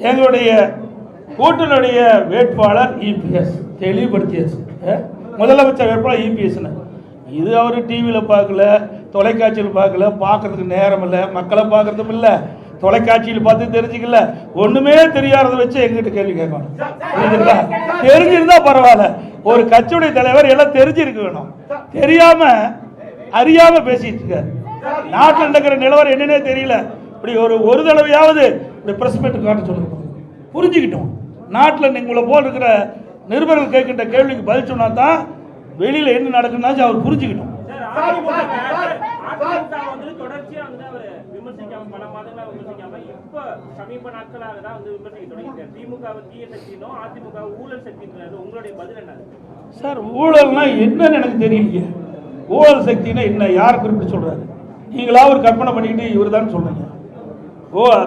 எங்களுடைய கூட்டணியுடைய வேட்பாளர் இபிஎஸ் தெளிவுபடுத்தியாச்சு. முதலமைச்சர் வேட்பாளர் இபிஎஸ்னு இது அவர் டிவியில் பார்க்கல, தொலைக்காட்சியில் பார்க்கல, பார்க்கறதுக்கு நேரம் இல்லை, மக்களை பார்க்கறதும் இல்லை, தொலைக்காட்சியில் பார்த்து தெரிஞ்சுக்கல, ஒண்ணுமே தெரியாததை வச்சு எங்கிட்ட கேள்வி கேட்கணும். தெரிஞ்சிருந்தா பரவாயில்ல, ஒரு கட்சியுடைய தலைவர் எல்லாம் தெரிஞ்சிருக்க வேணும். தெரியாம அறியாம பேசிட்டு இருக்க, நாட்டில் நடக்கிற நிலவரம் என்னன்னே தெரியல. இப்படி ஒரு தடவையாவது இப்படி பிரஸ் மீட் காட்ட சொல்லுங்க, புரிஞ்சுக்கிட்டோம். நாட்டில் உங்களை போல் இருக்கிற நிருபர்கள் கேட்கின்ற கேள்விக்கு பதில் சொன்னா தான் வெளியில என்ன நடக்குன்னா அவர் புரிஞ்சுக்கிட்டோம். சார் ஊழல்னா என்னன்னு எனக்கு தெரியலையே. ஊழல் சக்தினா என்ன, யார் குறிப்பிட்டு சொல்றாரு? நீங்களா ஒரு கற்பனை பண்ணிக்கிட்டு இவர் தான் சொல்றீங்க.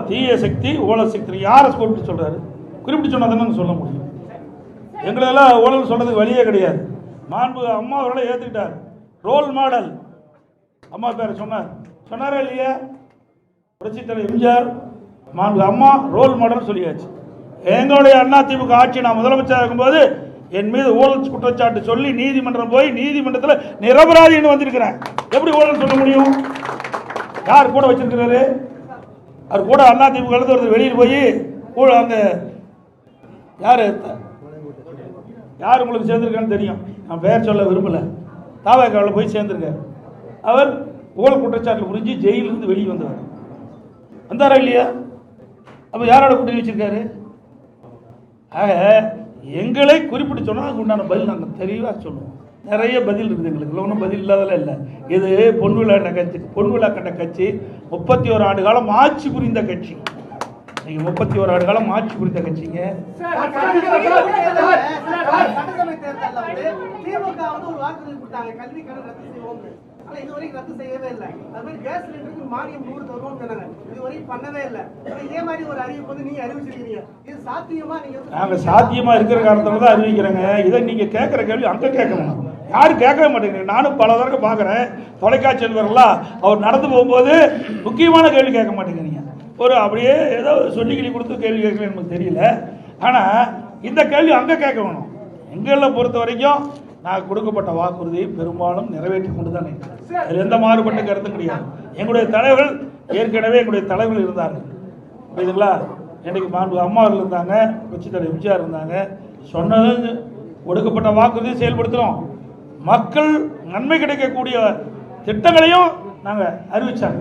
தீய சக்தி ஊழல் சக்தி யாரை குறிப்பிட்டு சொல்றாரு? குறிப்பிட்டு சொன்னா தானே சொல்ல முடியும். எங்களெல்லாம் ஊழல் சொல்றதுக்கு வழியே கிடையாது. மாண்பு அம்மா அவர்களை ஏற்றுக்கிட்டார். ரோல் மாடல் அம்மா பேரை சொன்னாரா இல்லையா? புரட்சித் தலைவர் எம்ஜிஆர், மாண்பு அம்மா ரோல் மாடல் சொல்லியாச்சு. எங்களுடைய அதிமுக ஆட்சி நான் முதலமைச்சராக இருக்கும்போது என் மீது ஊழல் குற்றச்சாட்டு சொல்லி நீதிமன்றம் போய் நீதிமன்றத்தில் நிரபராதின்னு வந்திருக்கிறேன். எப்படி ஊழல் சொல்ல முடியும்? யார் கூட வச்சிருக்கிறாரு? அவர் கூட அதிமுக ஒருத்தர் வெளியில் போய் அந்த யார் உங்களுக்கு சேர்ந்திருக்கான்னு தெரியும், நான் பெயர் சொல்ல விரும்பல. தாவேக்காவில் போய் சேர்ந்திருக்கார். அவர் ஊழல் குற்றச்சாட்டு புரிஞ்சு ஜெயிலிருந்து வெளியே வந்தவர். வந்தாரா இல்லையா? அப்போ யாரோட கூட்டணி வச்சிருக்காரு? ஆக எங்களை குறிப்பிட்டு சொன்னால் அதுக்கு உண்டான பதில் நாங்கள் தெளிவாக சொல்லுவோம். நிறைய பதில் இருக்குது எங்களுக்கு, ஒன்றும் பதில் இல்லாதெல்லாம் இல்லை. இது பொன்விழா கண்ட கட்சி, 31 ஆண்டு காலம் ஆட்சி புரிந்த கட்சி. நீங்க 31 ஆண்டு காலம் ஆட்சி புரிந்த கட்சிங்க. நாங்க சாத்தியமா இருக்கிற காரணத்துல தான் அறிவிக்கிறேங்க. இதை நீங்க கேட்கிற கேள்வி அங்க கேட்கணும், யாரும் கேட்கவே மாட்டேங்கிறீங்க. நானும் பல தடவை பார்க்குறேன் தொலைக்காட்சி நண்பர்கள்லாம், அவர் நடந்து போகும்போது முக்கியமான கேள்வி கேட்க மாட்டேங்கிறீங்க. அப்படியே ஏதோ சொல்லிக்கிளி கொடுத்து கேள்வி கேட்கல நமக்கு தெரியல. ஆனால் இந்த கேள்வி அங்கே கேட்க வேணும். எங்களை பொறுத்த வரைக்கும் நான் கொடுக்கப்பட்ட வாக்குறுதியை பெரும்பாலும் நிறைவேற்றி கொண்டு தான் இருக்கிறேன். அதில் எந்த மாறுபட்ட கருத்தும் கிடையாது. எங்களுடைய தலைவர்கள் ஏற்கனவே எங்களுடைய தலைவர்கள் இருந்தார்கள், புரியுதுங்களா? இன்றைக்கு மாண்பு அம்மா அவர்கள் இருந்தாங்க, புரட்சித் தலைவர் எம்ஜிஆர் இருந்தாங்க. சொன்னது கொடுக்கப்பட்ட வாக்குறுதியை செயல்படுத்துகிறோம். மக்கள் நன்மை கிடைக்கக்கூடிய திட்டங்களையும் நாங்கள் அறிவிச்சாங்க.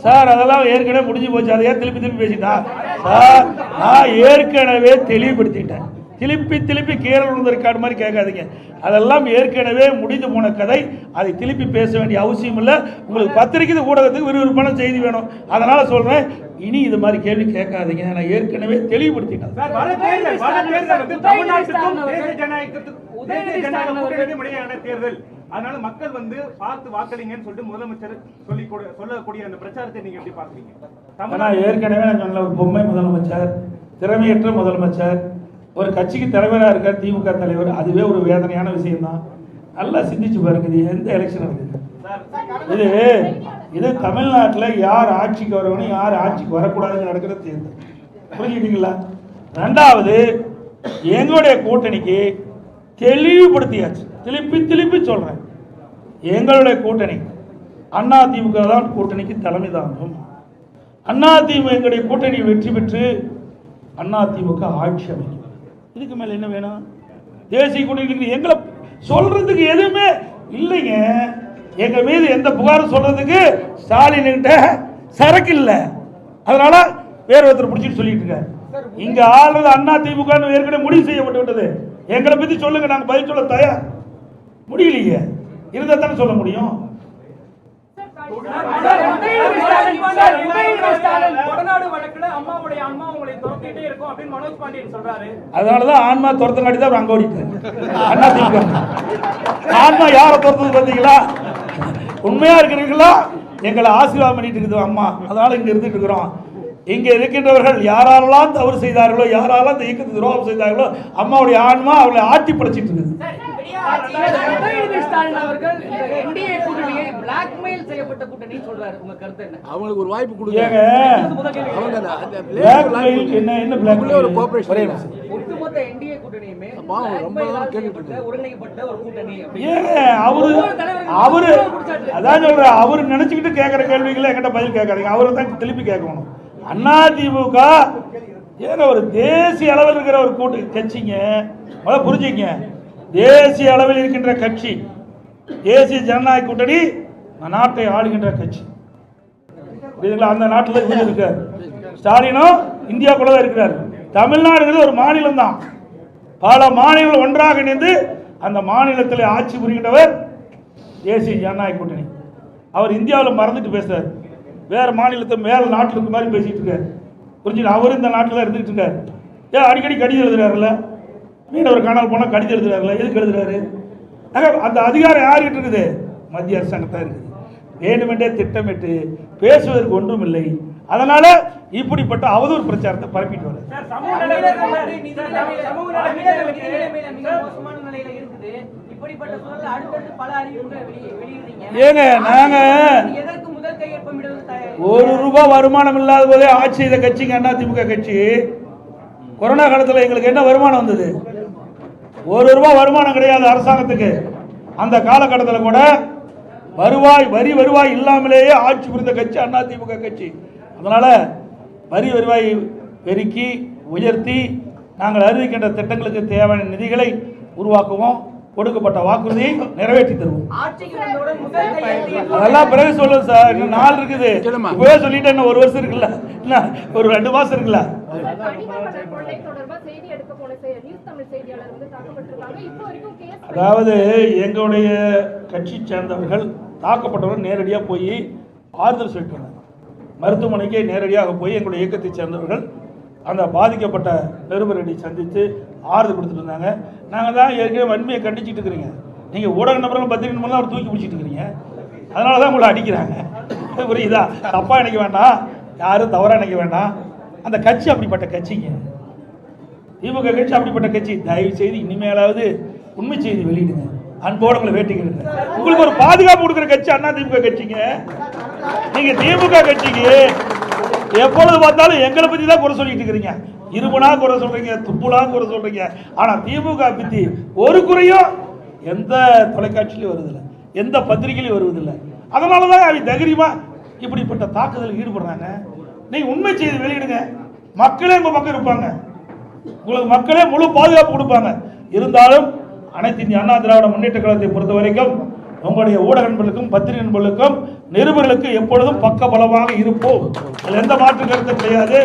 சார் அதெல்லாம் ஏற்கனவே முடிஞ்சு போச்சு, அதையே திருப்பி பேசிட்டா சார். நான் ஏற்கனவே தெளிவுபடுத்திட்டேன். திருப்பி கீரல் விழுந்திருக்காடு மாதிரி கேட்காதீங்க. அதெல்லாம் ஏற்கனவே முடிந்து போன கதை. அதை திருப்பி பேச வேண்டிய அவசியம் இல்லை. உங்களுக்கு பத்திரிக்கை ஊடகத்துக்கு விறுவிறுப்பான செய்தி வேணும், அதனால சொல்றேன். இனி இது மாதிரி கேள்வி கேட்காதீங்க. நான் ஏற்கனவே தெளிவுபடுத்திட்டேன். அதனால மக்கள் பார்த்து வாக்களிங்கன்னு சொல்லிட்டு முதலமைச்சர் சொல்லக்கூடிய அந்த பிரச்சாரத்தை நீங்க எப்படி பாக்குறீங்க? ஏற்கனவே நான் சொன்ன ஒரு பொம்மை முதலமைச்சர், திறமையற்ற முதலமைச்சர், ஒரு கட்சிக்கு தலைவராக இருக்கார் திமுக தலைவர். அதுவே ஒரு வேதனையான விஷயம் தான். நல்லா சிந்திச்சு பாருங்க. இது எந்த எலெக்ஷன் இருக்குது? இது தமிழ்நாட்டில் யார் ஆட்சிக்கு வரணும், யார் ஆட்சிக்கு வரக்கூடாதுன்னு நடக்கிற தேர்தல். புரிஞ்சுக்கிட்டீங்களா? ரெண்டாவது, எங்களுடைய கூட்டணிக்கு தெளிவுபடுத்தியாச்சு. திருப்பி சொல்றேன், எங்களுடைய கூட்டணி அதிமுக தான் கூட்டணிக்கு தலைமை தாங்கும். அதிமுக எங்களுடைய கூட்டணி வெற்றி பெற்று அதிமுக ஆட்சி அமைக்கும். இதுக்கு மேல என்ன வேணும்? தேசிய கூட்டணி எங்களை சொல்றதுக்கு எதுவுமே இல்லைங்க. எங்க மீது எந்த புகாரும் சொல்றதுக்கு ஸ்டாலின் கிட்ட சரக்கு இல்லை. அதனால வேற ஒருத்தர் பிடிச்சிட்டு சொல்லிட்டு இருக்காரு. இங்க ஆளுநர் அதிமுக ஏற்கனவே முடிவு செய்யப்பட்டு விட்டது. எங்களை பத்தி சொல்லுங்க, நாங்க பதில் சொல்ல தயார். முடியலையே, இருந்தா தானே சொல்ல முடியும். அதனாலதான் ஆன்மா துரத்தங்காட்டி தான் அங்க ஓடிட்டாரு. ஆன்மா யாரை துரத்தது பார்த்தீங்களா? உண்மையா இருக்கிறீங்களா? எங்களை ஆசீர்வாதம் பண்ணிட்டு இருக்குது அம்மா. அதனால இங்க இருந்துட்டு இருக்கிறோம். இங்க இருக்கின்றவர்கள் யாரெல்லாம் தவறு செய்தார்களோ, யாரெல்லாம் இந்த இயக்கத்துக்கு துரோகம் செய்தார்களோ, அம்மாவுடைய ஆன்மா அவளை ஆட்டி படைச்சிட்டு இருக்குது. உதயநிதி ஸ்டாலின் அவர்கள் இந்த என்டிஏ கூட்டணியை பிளாக்மெயில் செய்யப்பட்ட கூட்டணி சொல்றாரு. உங்க கருத்து என்ன? அவங்களுக்கு ஒரு வாய்ப்பு கொடுங்க. ஏங்க அவங்க blackmail என்ன blackmail? ஒரு கோஆபரேஷன் ஒட்டுமொத்த என்டிஏ கூட்டணியுமே பாவம், ரொம்ப blackmail நாள் ஆல் கேட்டுட்டு செய்யப்பட்ட ஒருங்கிணைக்கப்பட்ட ஒரு கூட்டணி அப்படி. ஏங்க அவரு அதான் சொல்ற அவரு நினைச்சுக்கிட்டு கேட்கிற கேள்விகளை என்கிட்ட பதில் கேட்காதீங்க. அவரை தான் திருப்பி கேட்கணும். அதிமுக ஏங்க ஒரு தேசிய அளவில் இருக்கிற ஒரு கூட்டு கட்சிங்க. முதல்ல புரிஞ்சுங்க, தேசிய அளவில் இருக்கின்ற கட்சி தேசிய ஜனநாயக கூட்டணி நாட்டை ஆளுகின்ற கட்சி. புரியுதுங்களா? அந்த நாட்டில் இவர் இருக்கார், ஸ்டாலினும் இந்தியாவுக்குள்ள தான் இருக்கிறார். தமிழ்நாடுங்கிறது ஒரு மாநிலம் தான். பல மாநிலங்கள் ஒன்றாக இணைந்து அந்த மாநிலத்தில் ஆட்சி புரிகின்றவர் தேசிய ஜனநாயக கூட்டணி. அவர் இந்தியாவில் மறந்துட்டு பேசுறார், வேற மாநிலத்தை மேல நாட்டில் இருக்க மாதிரி பேசிட்டு இருக்காரு. புரிஞ்சுட்டு அவரு இந்த நாட்டில் இருந்துகிட்டு இருக்காரு. ஏன் அடிக்கடி கடிதம் எழுதுறாருல்ல, மீனவர் காணால் போனால் கடிதம் எழுதுறாருல்ல, எதுக்கு எழுதுறாரு? அந்த அதிகாரம் யார்கிட்ட இருக்குது? மத்திய அரசாங்கத்தான் இருக்குது. வேண்டுமென்றே திட்டமிட்டு பேசுவதற்கு ஒன்றும் இல்லை. அதனால இப்படிப்பட்ட அவதூறு பிரச்சாரத்தை பரப்பிட்டு வர ஏங்க நாங்க ₹1 வருமானம் இல்லாத போதே ஆட்சி செய்த கட்சிங்க அதிமுக கட்சி. கொரோனா காலத்தில் எங்களுக்கு என்ன வருமானம் வந்தது? ₹1 வருமானம் கிடையாது அரசாங்கத்துக்கு. அந்த காலகட்டத்தில் கூட வருவாய் இல்லாமலேயே ஆட்சி புரிந்த கட்சி அதிமுக கட்சி. அதனால வருவாய் பெருக்கி உயர்த்தி நாங்கள் அறிவிக்கின்ற திட்டங்களுக்கு தேவையான நிதிகளை உருவாக்குவோம். கொடுக்கப்பட்ட வாக்குறுதியை நிறைவேற்றி தருவோம். அதெல்லாம் பிறகு சொல்லுங்க சார், இன்னும் நாள் இருக்குது. இப்பவே சொல்லிட்டு இன்னும் 1 வருஷம் இருக்குல்ல, இல்ல ஒரு 2 மாசம் இருக்குல்ல. அதாவது எங்களுடைய கட்சி சேர்ந்தவர்கள் தாக்கப்பட்டவர்கள் நேரடியாக போய் ஆறுதல் சொல்லிட்டு மருத்துவமனைக்கு நேரடியாக போய் எங்களுடைய இயக்கத்தை சேர்ந்தவர்கள் அந்த பாதிக்கப்பட்ட நிருபரை சந்தித்து ஆறுதல் கொடுத்துட்டு இருந்தாங்க. நாங்கள் தான் ஏற்கனவே வன்மையை கண்டிச்சுட்டு இருக்கிறீங்க. நீங்கள் ஊடக நபர்கள் பத்திரிகை நம்பர்லாம் அவர் தூக்கி பிடிச்சிட்டு இருக்கிறீங்க. அதனால தான் உங்களை அடிக்கிறாங்க. புரியுதா? தப்பாக நினைக்க வேண்டாம், யாரும் தவறாக நினைக்க வேண்டாம். அந்த கட்சி அப்படிப்பட்ட கட்சிங்க, திமுக கட்சி அப்படிப்பட்ட கட்சி. தயவு செய்து இனிமேலாவது உண்மை செய்தி வெளியிடுங்க. அன்போடு உங்களை வேட்டிக்கிறேன். உங்களுக்கு ஒரு பாதுகாப்பு கொடுக்குற கட்சி அதிமுக கட்சிங்க. நீங்க திமுக கட்சிக்கு எப்பொழுது பார்த்தாலும் எங்களை பத்தி தான் குறை சொல்லிட்டு இருக்கிறீங்க. இருமுனா குறை சொல்றீங்க, துப்புலா குறை சொல்றீங்க. ஆனா திமுக பத்தி ஒரு குறையும் எந்த தொலைக்காட்சியிலும் வருதில்லை, எந்த பத்திரிகையிலும் வருவதில்லை. அதனாலதான் அவங்க தைரியமா இப்படிப்பட்ட தாக்குதல் ஈடுபடுறாங்க. நீங்க உண்மை செய்தி வெளியிடுங்க, மக்களே உங்க பக்கம் இருப்பாங்க, உங்களுக்கு மக்களே முழு பாதுகாப்பு கொடுப்பாங்க. இருந்தாலும் அனைத்து இந்திய அண்ணா திராவிட முன்னேற்ற கழகத்தை பொறுத்த வரைக்கும் உங்களுடைய ஊடக நண்பர்களுக்கும் பத்திரிகை நண்பர்களுக்கும் நிருபர்களுக்கு எப்பொழுதும் பக்க பலமாக இருப்போம். அதில் எந்த மாற்று கருத்தும் கிடையாது.